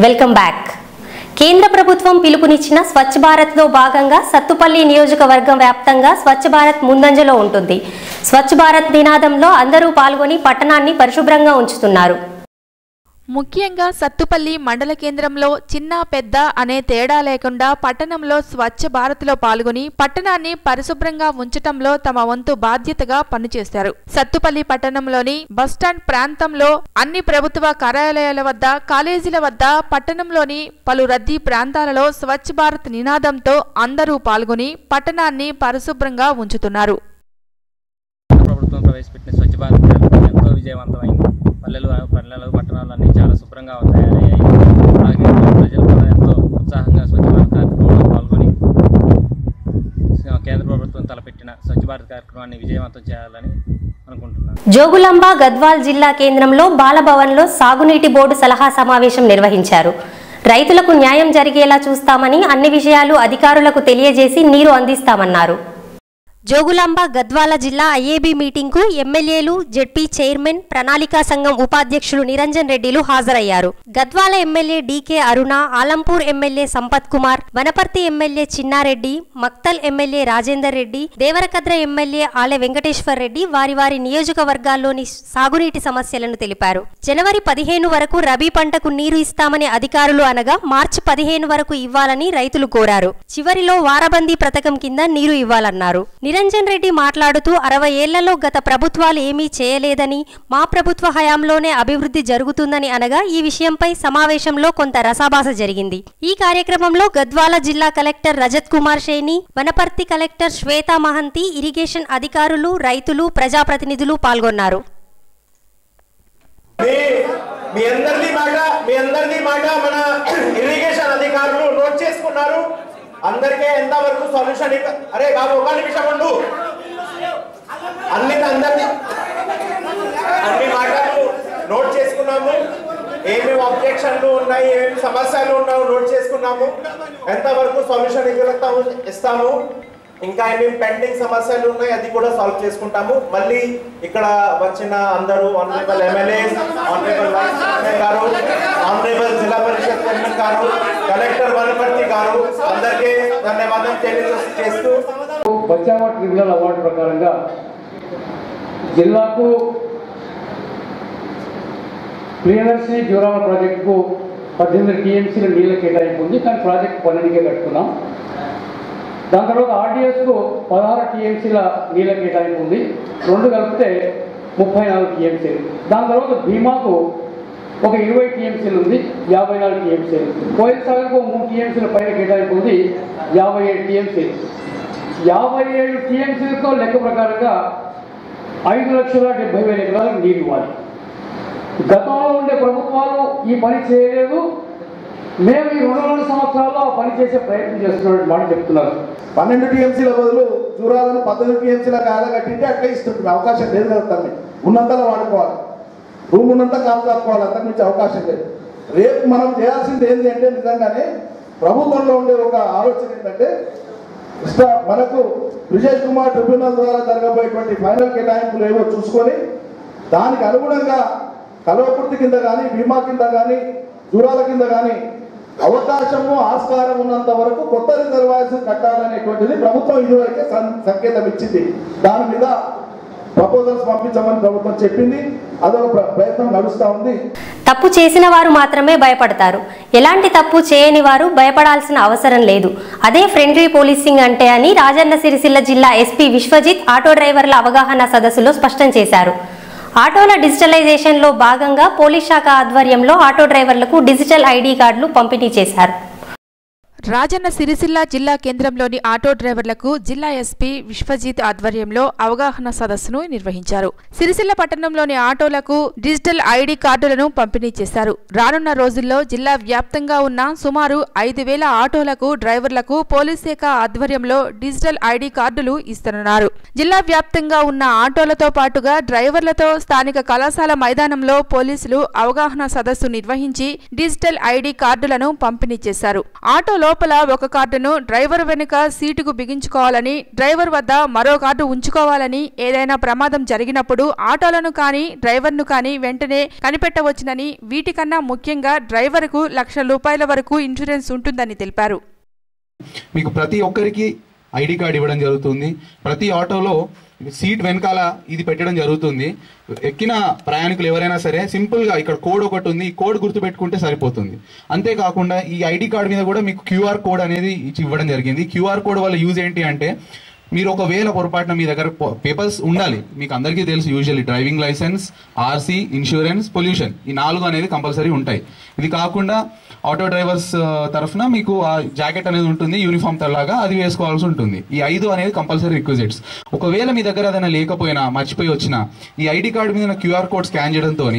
Welcome back. కేంద్ర ప్రభుత్వం పిలుపునిచ్చిన స్వచ్ఛ భారత్ లో భాగంగా సత్తుపల్లి నియోజకవర్గం వ్యాప్తంగా స్వచ్ఛ భారత్ ముందంజలో ఉంటుంది. స్వచ్ఛ భారత్ నినాదంలో అందరూ పాల్గొని పట్టణాన్ని పరిశుభ్రంగా ఉంచుతున్నారు. ముఖ్యంగా సత్తుపల్లి మండల కేంద్రంలో చిన్న పెద్ద అనే తేడా లేకుండా పట్టణంలో స్వచ్ఛ భారత్లో పాల్గొని పట్టణాన్ని పరిశుభ్రంగా ఉంచటంలో తమ వంతు బాధ్యతగా పనిచేశారు. సత్తుపల్లి పట్టణంలోని బస్టాండ్ ప్రాంతంలో అన్ని ప్రభుత్వ కార్యాలయాల వద్ద, కాలేజీల వద్ద, పట్టణంలోని పలు రద్దీ ప్రాంతాలలో స్వచ్ఛ భారత్ నినాదంతో అందరూ పాల్గొని పట్టణాన్ని పరిశుభ్రంగా ఉంచుతున్నారు. ప్రభుత్వం ప్రవేశపెట్టిన స్వచ్ఛ భారత్ ఎంతో విజయవంతమైంది. పల్లెలు పట్టణాలు అన్నీ చాలా శుభ్రంగా తయారయ్యాయి. అలాగే ప్రజలు కూడా ఎంతో ఉత్సాహంగా స్వచ్ఛ భారత్ కార్యక్రమంలో పాల్గొని కేంద్ర ప్రభుత్వం తలపెట్టిన స్వచ్ఛ భారత్ కార్యక్రమాన్ని విజయవంతం చేయాలని అనుకుంటున్నాను. జోగులాంబ గద్వాల్ జిల్లా కేంద్రంలో బాలభవన్లో సాగునీటి బోర్డు సలహా సమావేశం నిర్వహించారు. రైతులకు న్యాయం జరిగేలా చూస్తామని, అన్ని విషయాలు అధికారులకు తెలియజేసి నీరు అందిస్తామన్నారు. జోగులాంబ గద్వాల జిల్లా ఐఏబీ మీటింగ్కు ఎమ్మెల్యేలు, జెడ్పీ చైర్మన్, ప్రణాళికా సంఘం ఉపాధ్యక్షులు నిరంజన్ రెడ్డిలు హాజరయ్యారు. Gadwal MLA DK Aruna, Alampur MLA Sampath Kumar, Wanaparthy MLA Chinnareddy, Makthal MLA Rajender Reddy, Devarakadra MLA Ale Venkateshwar Reddy వారి వారి నియోజకవర్గాల్లోని సాగునీటి సమస్యలను తెలిపారు. జనవరి 15 వరకు రబీ పంటకు నీరు ఇస్తామని అధికారులు అనగా మార్చి 15 వరకు ఇవ్వాలని రైతులు కోరారు. చివరిలో వారబందీ పథకం కింద నీరు ఇవ్వాలన్నారు. నిరంజన్ రెడ్డి మాట్లాడుతూ 60 ఏళ్లలో గత ప్రభుత్వాలు ఏమీ చేయలేదని, మా ప్రభుత్వ హయాంలోనే అభివృద్ధి జరుగుతుందని అనగా ఈ విషయంపై సమావేశంలో కొంత రసాభాస జరిగింది. ఈ కార్యక్రమంలో గద్వాల జిల్లా collector Rajat Kumar Saini, Wanaparthy collector Shweta Mohanty, irrigation అధికారులు, రైతులు, ప్రజాప్రతినిధులు పాల్గొన్నారు. మీ అందరిది మాట మన ఇరిగేషన్ అధికారులు నోట్ చేసుకున్నారు. అందరికీ ఎంతవరకు సొల్యూషన్ అరే బాబు ఒక నిమిషం ఉండు. అన్ని మాటలు నోట్ చేసుకున్నాము. ఏమేమి ఆబ్జెక్షన్లు ఉన్నాయి, ఏమేమి సమస్యలు ఉన్నాయో నోట్ చేసుకున్నాము. ఎంతవరకు సొల్యూషన్ ఇస్తాము. ఇంకా ఏమేమి పెండింగ్ సమస్యలు ఉన్నాయి అది కూడా సాల్వ్ చేసుకుంటాము. మళ్ళీ ఇక్కడ వచ్చిన అందరూ honourable MLAs, honourable vice chairman గారు, ఆనరేబుల్ జిల్లా పరిషత్ చైర్మన్ గారు, కలెక్టర్ వనపర్తి గారు అందరికీ ధన్యవాదాలు తెలియజేస్తూ బచావా ట్రిబ్యునల్ అవార్డు ప్రకారంగా జిల్లాకు ప్రియదర్శిని జూరాల ప్రాజెక్టుకు 18 టీఎంసీల నీళ్ళ కేటాయింపు ఉంది. కానీ ప్రాజెక్టు 12కే కట్టుకున్నాం. దాని తర్వాత ఆర్డీఎస్కు 16 టీఎంసీల నీళ్ళ కేటాయింపు ఉంది. 2 కలిపితే 34 టీఎంసీలు. దాని తర్వాత భీమాకు ఒక 20 టీఎంసీలు ఉంది, 54 టీఎంసీలు. కోయిల్ సాగర్కు 3 టీఎంసీల పైన కేటాయింపు ఉంది, 57 టీఎంసీలు. 57 టీఎంసీలతో లెక్క ప్రకారంగా 5,70,000 ఎకరాలకు నీరు ఇవ్వాలి. గతంలో ఉండే ప్రభుత్వాలు ఈ పని చేయలేదు. మేము ఈ 2 సంవత్సరాల్లో ఆ పని చేసే ప్రయత్నం చేస్తున్నట్టు మాట చెప్తున్నారు. 12 టీఎంసీల బదులు జూరాలను 18 టీఎంసీల కాడ కట్టింటే అట్లా ఇస్తుంది. అవకాశం లేదు కదా, ఉన్నంతలో వాడుకోవాలి. రూమ్ ఉన్నంత కాపాడుకోవాలి, అంతకు మించి అవకాశం లేదు. రేపు మనం చేయాల్సింది ఏంటి అంటే నిజంగానే ప్రభుత్వంలో ఉండే ఒక ఆలోచన ఏంటంటే మనకు బ్రిజేష్ కుమార్ ట్రిబ్యునల్ ద్వారా జరగబోయేటువంటి ఫైనల్ కేటాయింపులు ఏవో చూసుకొని దానికి అనుగుణంగా కల్వకుర్తి కింద కానీ, భీమా కింద కానీ, జూరాల కింద కానీ అవకాశము ఆస్కారం ఉన్నంత వరకు కొత్త రిజర్వాయర్స్ కట్టాలనేటువంటిది ప్రభుత్వం ఇదివరకే సంకేతం ఇచ్చింది. దాని మీద ప్రపోజల్స్ పంపించమని ప్రభుత్వం చెప్పింది. అదొక ప్రయత్నం నడుస్తూ ఉంది. తప్పు చేసిన వారు మాత్రమే భయపడతారు. ఎలాంటి తప్పు చేయని వారు భయపడాల్సిన అవసరం లేదు. అదే ఫ్రెండ్లీ పోలీసింగ్ అంటే అని రాజన్న సిరిసిల్ల జిల్లా ఎస్పీ విశ్వజిత్ ఆటో డ్రైవర్ల అవగాహన సదస్సులో స్పష్టం చేశారు. ఆటోల డిజిటలైజేషన్లో భాగంగా పోలీస్ శాఖ ఆధ్వర్యంలో ఆటో డ్రైవర్లకు డిజిటల్ ఐడి కార్డులు పంపిణీ చేశారు. రాజన్న సిరిసిల్ల జిల్లా కేంద్రంలోని ఆటో డ్రైవర్లకు జిల్లా ఎస్పీ విశ్వజిత్ ఆధ్వర్యంలో అవగాహన సదస్సును నిర్వహించారు. సిరిసిల్ల పట్టణంలోని ఆటోలకు డిజిటల్ ఐడి కార్డులను పంపిణీ చేశారు. రానున్న రోజుల్లో జిల్లా వ్యాప్తంగా ఉన్న సుమారు 5,000 ఆటోలకు డ్రైవర్లకు పోలీస్ శాఖ ఆధ్వర్యంలో డిజిటల్ ఐడి కార్డులు ఇస్తున్నారు. జిల్లా వ్యాప్తంగా ఉన్న ఆటోలతో పాటుగా డ్రైవర్లతో స్థానిక కళాశాల మైదానంలో పోలీసులు అవగాహన సదస్సు నిర్వహించి డిజిటల్ ఐడి కార్డులను పంపిణీ చేశారు. ఆటోలో లోపల ఒక కార్డును డ్రైవర్ వెనుక సీటుకు బిగించుకోవాలని, డ్రైవర్ వద్ద మరో కార్డు ఉంచుకోవాలని, ఏదైనా ప్రమాదం జరిగినప్పుడు ఆటోలను కానీ డ్రైవర్ను కానీ వెంటనే కనిపెట్టవచ్చునని, వీటికన్నా ముఖ్యంగా డ్రైవర్కు ₹1,00,000 వరకు ఇన్సూరెన్స్ ఉంటుందని తెలిపారు. మీకు ప్రతి ఒక్కరికి ఐడి కార్డు ఇవ్వడం జరుగుతుంది. ప్రతి ఆటోలో సీట్ వెనకాల ఇది పెట్టడం జరుగుతుంది. ఎక్కిన ప్రయాణికులు ఎవరైనా సరే సింపుల్గా ఇక్కడ కోడ్ ఒకటి ఉంది, ఈ కోడ్ గుర్తుపెట్టుకుంటే సరిపోతుంది. అంతేకాకుండా ఈ ఐడి కార్డు మీద కూడా మీకు QR కోడ్ అనేది ఇవ్వడం జరిగింది. QR కోడ్ వల్ల యూజ్ ఏంటి అంటే, మీరు ఒకవేళ పొరపాటున మీ దగ్గర పేపర్స్ ఉండాలి. మీకు అందరికీ తెలుసు, usually driving licence, RC, insurance, pollution, ఈ 4 అనేది కంపల్సరీ ఉంటాయి. ఇది కాకుండా ఆటో డ్రైవర్స్ తరఫున మీకు ఆ జాకెట్ అనేది ఉంటుంది, యూనిఫామ్ లాగా, అది వేసుకోవాల్సి ఉంటుంది. ఈ 5 అనేది కంపల్సరీ రిక్విజిట్స్. ఒకవేళ మీ దగ్గర ఏదైనా లేకపోయినా, మర్చిపోయి వచ్చినా, ఈ ఐడి కార్డు మీద QR కోడ్ స్కాన్ చేయడంతో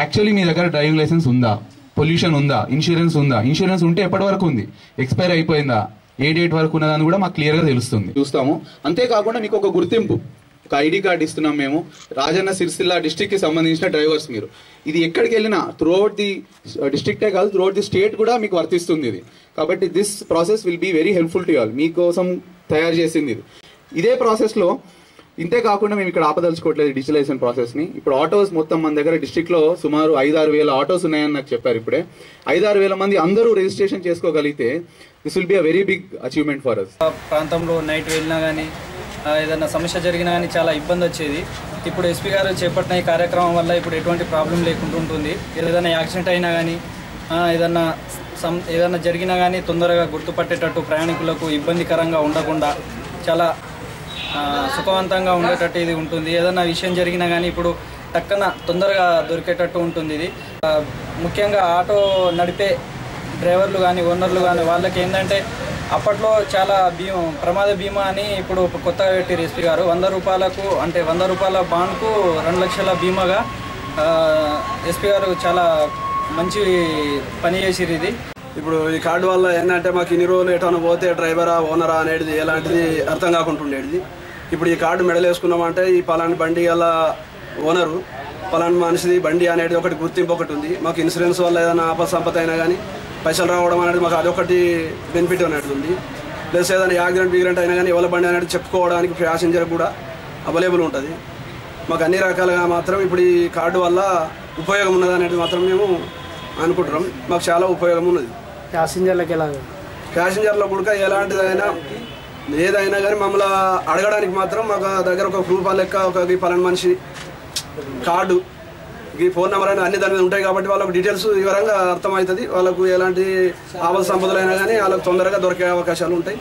యాక్చువల్లీ మీ దగ్గర డ్రైవింగ్ లైసెన్స్ ఉందా, పొల్యూషన్ ఉందా, ఇన్సూరెన్స్ ఉందా, ఇన్సూరెన్స్ ఉంటే ఎప్పటి వరకు ఉంది, ఎక్స్పైర్ అయిపోయిందా, ఏ డేట్ వరకు ఉన్నదని కూడా మాకు క్లియర్గా తెలుస్తుంది, చూస్తాము. అంతేకాకుండా మీకు ఒక గుర్తింపు, ఒక ఐడి కార్డు ఇస్తున్నాం మేము. రాజన్న సిరిసిల్ల డిస్ట్రిక్ట్కి సంబంధించిన డ్రైవర్స్ మీరు. ఇది ఎక్కడికి వెళ్ళినా త్రూఅవుట్ ది డిస్ట్రిక్టే కాదు, త్రూఅవుట్ ది స్టేట్ కూడా మీకు వర్తిస్తుంది ఇది. కాబట్టి this process will be very helpful to all. మీకోసం తయారు చేసింది ఇది. ఇదే ప్రాసెస్లో ఇంతే కాకుండా మేము ఇక్కడ ఆపదలుచుకోవట్లేదు డిజిటలైజేషన్ ప్రాసెస్ని. ఇప్పుడు ఆటోస్ మొత్తం మన దగ్గర డిస్ట్రిక్ట్లో సుమారు 5-6 వేల ఆటోస్ ఉన్నాయని నాకు చెప్పారు ఇప్పుడే. 5-6 వేల మంది అందరూ రిజిస్ట్రేషన్ చేసుకోగలిగితే this will be a very big achievement for us. ప్రాంతంలో నైట్ వెళ్ళినా కానీ ఏదైనా సమస్య జరిగినా కానీ చాలా ఇబ్బంది వచ్చేది. ఇప్పుడు SP గారు చేపట్టిన ఈ కార్యక్రమం వల్ల ఇప్పుడు ఎటువంటి ప్రాబ్లం లేకుండా ఉంటుంది. ఏదైనా యాక్సిడెంట్ అయినా కానీ ఏదైనా జరిగినా కానీ తొందరగా గుర్తుపట్టేటట్టు, ప్రయాణికులకు ఇబ్బందికరంగా ఉండకుండా చాలా సుఖవంతంగా ఉండేటట్టు ఇది ఉంటుంది. ఏదైనా విషయం జరిగినా కానీ ఇప్పుడు టక్కన తొందరగా దొరికేటట్టు ఉంటుంది ఇది. ముఖ్యంగా ఆటో నడిపే డ్రైవర్లు కానీ ఓనర్లు కానీ వాళ్ళకి ఏంటంటే అప్పట్లో చాలా ప్రమాద బీమా అని ఇప్పుడు కొత్తగా పెట్టారు SP గారు. ₹100 బాండ్కు 2 లక్షల బీమాగా SP గారు చాలా మంచి పని చేసిరు ఇది. ఇప్పుడు ఈ కార్డు వల్ల ఏంటంటే మాకు ఇన్ని రోజులు ఎటన్నా పోతే డ్రైవరా ఓనరా అనేది ఎలాంటిది అర్థం కాకుంటుండేది. ఇప్పుడు ఈ కార్డు మెడలు వేసుకున్నామంటే ఈ పలాని బండి గల ఓనరు, పలాని మనిషిది బండి అనేది ఒకటి గుర్తింపు ఒకటి ఉంది. మాకు ఇన్సూరెన్స్ వల్ల ఏదైనా ఆపత్సంపద అయినా కానీ పైసలు రావడం అనేది మాకు అదొకటి బెనిఫిట్ అనేది ఉంది. ప్లస్ ఏదైనా యాక్సిడెంట్ అయినా కానీ ఎవరి బండి అనేది చెప్పుకోవడానికి ప్యాసింజర్ కూడా అవైలబుల్ ఉంటుంది. మాకు అన్ని రకాలుగా మాత్రం ఇప్పుడు ఈ కార్డు వల్ల ఉపయోగం ఉన్నది అనేది మాత్రం మేము అనుకుంటున్నాం. మాకు చాలా ఉపయోగం ఉన్నది. ప్యాసింజర్లకు కూడా ఎలాంటిదైనా ఏదైనా కానీ మమ్మల్ని అడగడానికి మాత్రం మాకు దగ్గర ఒక ప్రూఫ్ లెక్క ఒక పలానా మనిషి కార్డు, ఈ ఫోన్ నెంబర్ అయినా అన్ని దాని మీద ఉంటాయి. కాబట్టి వాళ్ళకు డీటెయిల్స్ వివరంగా అర్థమవుతుంది. వాళ్ళకు ఎలాంటి ఆపద సంపదలైనా కానీ వాళ్ళకు తొందరగా దొరికే అవకాశాలు ఉంటాయి.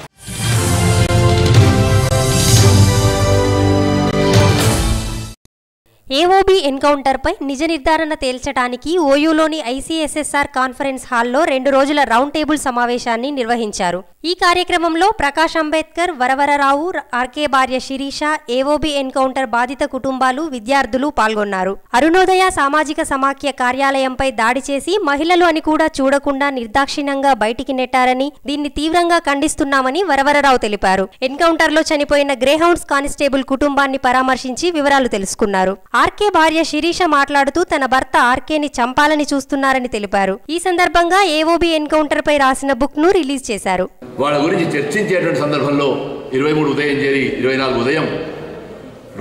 AOB ఎన్కౌంటర్పై నిజ నిర్ధారణ తేల్చడానికి ఓయూలోని ICSSR కాన్ఫరెన్స్ హాల్లో 2 రోజుల రౌండ్ టేబుల్ సమావేశాన్ని నిర్వహించారు. ఈ కార్యక్రమంలో ప్రకాష్ అంబేద్కర్, వరవరరావు, RK భార్య శిరీష, AOB ఎన్కౌంటర్ బాధిత కుటుంబాలు, విద్యార్థులు పాల్గొన్నారు. అరుణోదయ సామాజిక సమాఖ్య కార్యాలయంపై దాడి చేసి మహిళలు అని కూడా చూడకుండా నిర్దాక్షిణ్యంగా బయటికి నెట్టారని, దీన్ని తీవ్రంగా ఖండిస్తున్నామని వరవరరావు తెలిపారు. ఎన్కౌంటర్లో చనిపోయిన గ్రేహౌండ్స్ కానిస్టేబుల్ కుటుంబాన్ని పరామర్శించి వివరాలు తెలుసుకున్నారు. RK భార్య శిరీష మాట్లాడుతూ తన భర్త RKని చంపాలని చూస్తున్నారని తెలిపారు. ఈ సందర్భంగా AOB ఎన్కౌంటర్ పై రాసిన బుక్ ను రిలీజ్ చేశారు. వాళ్ళ గురించి చర్చించేటువంటి సందర్భంలో 23 ఉదయం చేరి 24 ఉదయం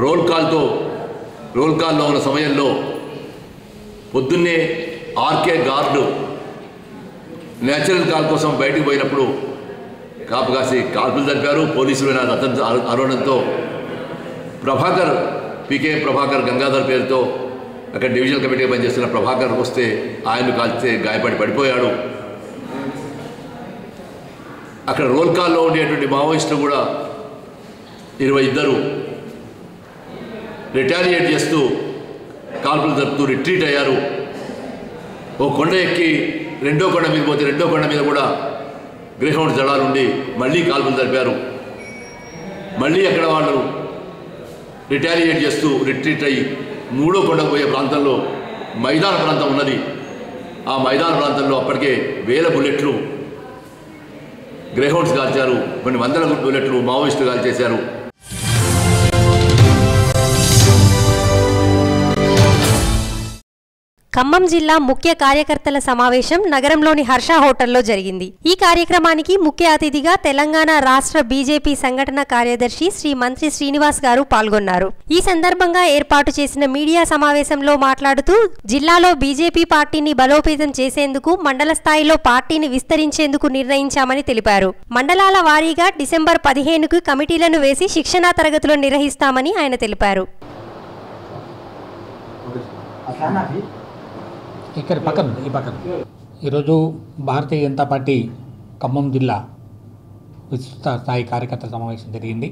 రోల్ కాల్లో ఉన్న సమయంలో పొద్దున్నే RK గార్డు నేచురల్ కాల్ కోసం బయటకు పోయినప్పుడు కాపు కాసి కాల్పులు జరిపారు. పోలీసులు అరవడంతో PK ప్రభాకర్ గంగాధర్ పేరుతో అక్కడ డివిజనల్ కమిటీగా పనిచేస్తున్న ప్రభాకర్ వస్తే ఆయన్ను కాల్చితే గాయపడి పడిపోయాడు. అక్కడ రోల్ కాల్లో ఉండేటువంటి మావోయిస్టులు కూడా 22 రిటాలియేట్ చేస్తూ కాల్పులు జరుపుతూ రిట్రీట్ అయ్యారు. ఓ కొండ ఎక్కి రెండో కొండ మీద పోతే రెండో కొండ మీద కూడా గ్రేహౌండ్ జడాలుండి మళ్ళీ కాల్పులు జరిపారు. మళ్ళీ అక్కడ వాళ్ళు రిటాలియేట్ చేస్తూ రిట్రీట్ అయ్యి మూడో కొండకు పోయే ప్రాంతంలో మైదాన ప్రాంతం ఉన్నది. ఆ మైదాన ప్రాంతంలో అప్పటికే వేల బుల్లెట్లు గ్రేహౌండ్స్ కాల్చారు. కొన్ని వందల బుల్లెట్లు మావోయిస్టులు కాల్చేశారు. ఖమ్మం జిల్లా ముఖ్య కార్యకర్తల సమావేశం నగరంలోని హర్ష హోటల్లో జరిగింది. ఈ కార్యక్రమానికి ముఖ్య అతిథిగా తెలంగాణ రాష్ట్ర బీజేపీ సంఘటన కార్యదర్శి శ్రీ మంత్రి శ్రీనివాస్ గారు పాల్గొన్నారు. ఈ సందర్భంగా ఏర్పాటు చేసిన మీడియా సమావేశంలో మాట్లాడుతూ జిల్లాలో బీజేపీ పార్టీని బలోపేతం చేసేందుకు మండల స్థాయిలో పార్టీని విస్తరించేందుకు నిర్ణయించామని తెలిపారు. మండలాల వారీగా డిసెంబర్ 15కు కమిటీలను వేసి శిక్షణా తరగతులు నిర్వహిస్తామని ఆయన తెలిపారు. ఇక్కడ పక్కన ఈరోజు భారతీయ జనతా పార్టీ ఖమ్మం జిల్లా విస్తృత స్థాయి కార్యకర్తల సమావేశం జరిగింది.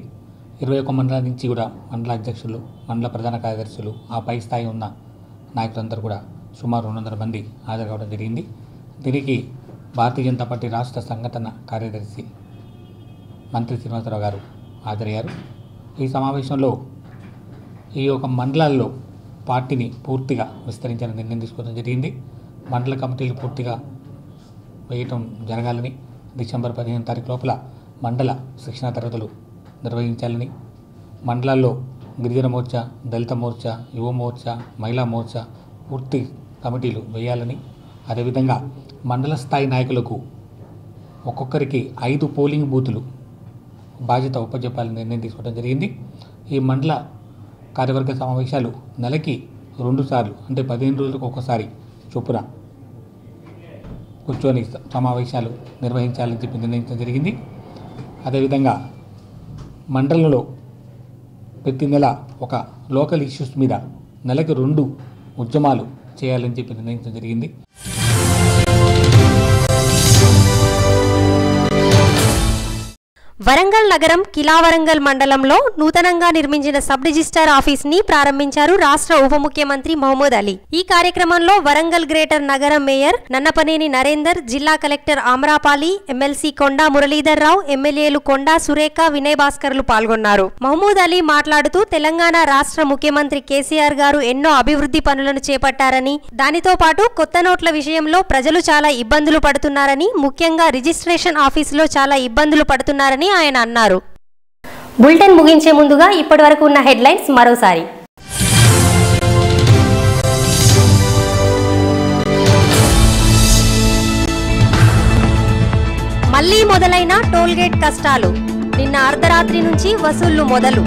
21 మండలాల నుంచి కూడా మండల అధ్యక్షులు, మండల ప్రధాన కార్యదర్శులు, ఆ పై స్థాయి ఉన్న నాయకులందరూ కూడా సుమారు 200 మంది హాజరు కావడం జరిగింది. దీనికి భారతీయ జనతా పార్టీ రాష్ట్ర సంఘటన కార్యదర్శి మంత్రి శ్రీనివాసరావు గారు హాజరయ్యారు. ఈ సమావేశంలో ఈ యొక్క మండలాల్లో పార్టీని పూర్తిగా విస్తరించాలని నిర్ణయం తీసుకోవడం జరిగింది. మండల కమిటీలు పూర్తిగా వేయటం జరగాలని, డిసెంబర్ 15 తారీఖు లోపల మండల శిక్షణా తరగతులు నిర్వహించాలని, మండలాల్లో గిరిజన మోర్చా, దళిత మోర్చా, యువ మోర్చా, మహిళా మోర్చా పూర్తి కమిటీలు వేయాలని, అదేవిధంగా మండల స్థాయి నాయకులకు ఒక్కొక్కరికి 5 పోలింగ్ బూతులు బాధ్యత ఉపజెప్పాలని నిర్ణయం తీసుకోవడం జరిగింది. ఈ మండల కార్యవర్గ సమావేశాలు నెలకి 2 సార్లు, అంటే 15 రోజులకు ఒకసారి చొప్పున కూర్చొని సమావేశాలు నిర్వహించాలని చెప్పి నిర్ణయించడం జరిగింది. అదేవిధంగా మండలంలో ప్రతి నెల ఒక లోకల్ ఇష్యూస్ మీద నెలకి 2 ఉద్యమాలు చేయాలని చెప్పి నిర్ణయించడం జరిగింది. వరంగల్ నగరం కిలావరంగల్ మండలంలో నూతనంగా నిర్మించిన సబ్ రిజిస్టార్ ఆఫీస్ ని ప్రారంభించారు రాష్ట్ర ఉప ముఖ్యమంత్రి మహమూద్ అలీ. ఈ కార్యక్రమంలో వరంగల్ గ్రేటర్ నగరం మేయర్ నన్నపనేని నరేందర్, జిల్లా కలెక్టర్ ఆమ్రాపాలి, ఎమ్మెల్సీ కొండా మురళీధర్ రావు, ఎమ్మెల్యేలు కొండా సురేఖ, వినయ్ భాస్కర్లు పాల్గొన్నారు. మహమూద్ అలీ మాట్లాడుతూ తెలంగాణ రాష్ట్ర ముఖ్యమంత్రి కేసీఆర్ గారు ఎన్నో అభివృద్ధి పనులను చేపట్టారని, దానితో పాటు కొత్త నోట్ల విషయంలో ప్రజలు చాలా ఇబ్బందులు పడుతున్నారని, ముఖ్యంగా రిజిస్ట్రేషన్ ఆఫీసులో చాలా ఇబ్బందులు పడుతున్నారని ఆయన అన్నారు. బులెటిన్ ముగించే ముందుగా ఇప్పటివరకు ఉన్న హెడ్లైన్స్ మరోసారి. మళ్లీ మొదలైన టోల్గేట్ కష్టాలు, నిన్న అర్ధరాత్రి నుంచి వసూళ్లు మొదలు.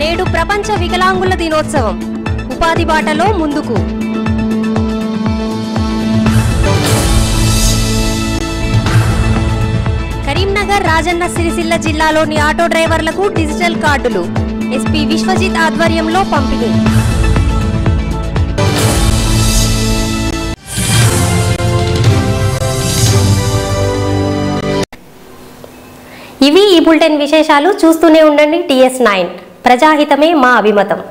నేడు ప్రపంచ వికలాంగుల దినోత్సవం, ఉపాధి బాటలో ముందుకు. కరీంనగర్, రాజన్న సిరిసిల్ల జిల్లాలోని ఆటో డ్రైవర్లకు డిజిటల్ కార్డులు, ఎస్పీ విశ్వజిత్ ఆధ్వర్యంలో పంపిణీ. ఇవి ఈ బులెటిన్ విశేషాలు. చూస్తూనే ఉండండి TS9, ప్రజాహితమే మా అభిమతం.